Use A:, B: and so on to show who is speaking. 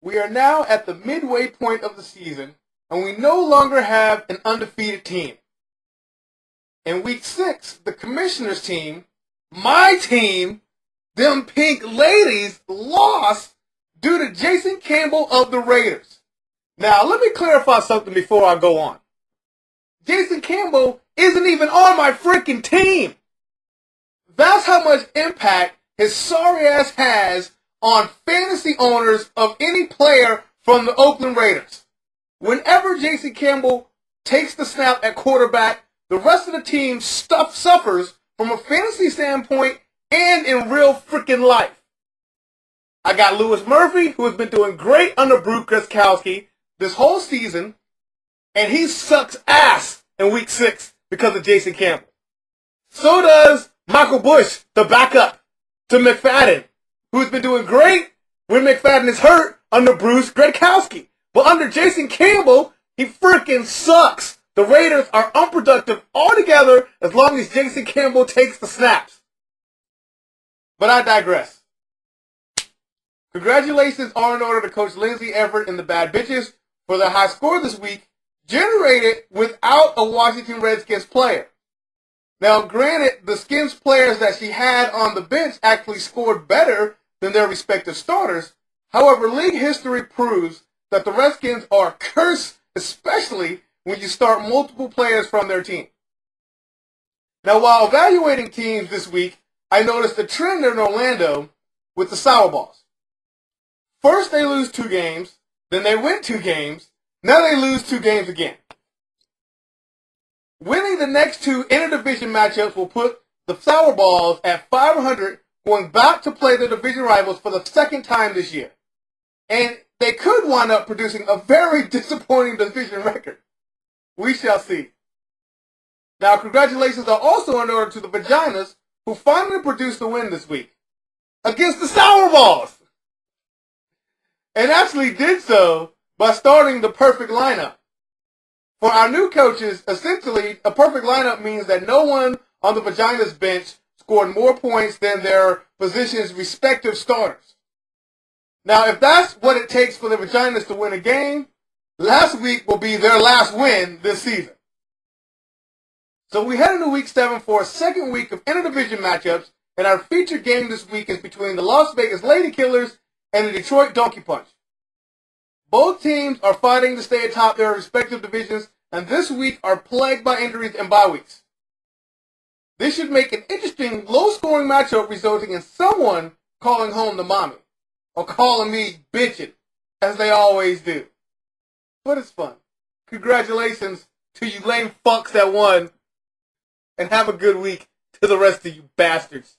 A: We are now at the midway point of the season, and we no longer have an undefeated team. In week 6, the commissioner's team, my team, them pink ladies, lost due to Jason Campbell of the Raiders. Now, let me clarify something before I go on. Jason Campbell isn't even on my freaking team. That's how much impact his sorry ass has on fantasy owners of any player from the Oakland Raiders. Whenever Jason Campbell takes the snap at quarterback, the rest of the team suffers from a fantasy standpoint and in real freaking life. I got Lewis Murphy, who has been doing great under Bruce Gronkowski this whole season, and he sucks ass in week 6 because of Jason Campbell. So does Michael Bush, the backup to McFadden, who's been doing great when McFadden is hurt under Bruce Gronkowski. But under Jason Campbell, he freaking sucks. The Raiders are unproductive altogether as long as Jason Campbell takes the snaps. But I digress. Congratulations are in order to Coach Lindsey Everett and the Bad Bitches for their high score this week, generated without a Washington Redskins player. Now, granted, the Skins players that she had on the bench actually scored better than their respective starters. However, league history proves that the Redskins are cursed, especially when you start multiple players from their team. Now, while evaluating teams this week, I noticed a trend in Orlando with the sour balls. First, they lose 2 games, then they win 2 games, now they lose 2 games again. Winning the next 2 interdivision matchups will put the Sour Balls at 500, going back to play their division rivals for the second time this year. And they could wind up producing a very disappointing division record. We shall see. Now, congratulations are also in order to the Vaginas, who finally produced the win this week against the Sour Balls. And actually did so by starting the perfect lineup. For our new coaches, essentially, a perfect lineup means that no one on the Vaginas bench scored more points than their position's respective starters. Now, if that's what it takes for the Vaginas to win a game, last week will be their last win this season. So we head into week 7 for a second week of interdivision matchups, and our featured game this week is between the Las Vegas Lady Killers and the Detroit Donkey Punch. Both teams are fighting to stay atop their respective divisions, and this week are plagued by injuries and bye weeks. This should make an interesting, low-scoring matchup resulting in someone calling home the mommy, or calling me bitchin', as they always do. But it's fun. Congratulations to you lame fucks that won, and have a good week to the rest of you bastards.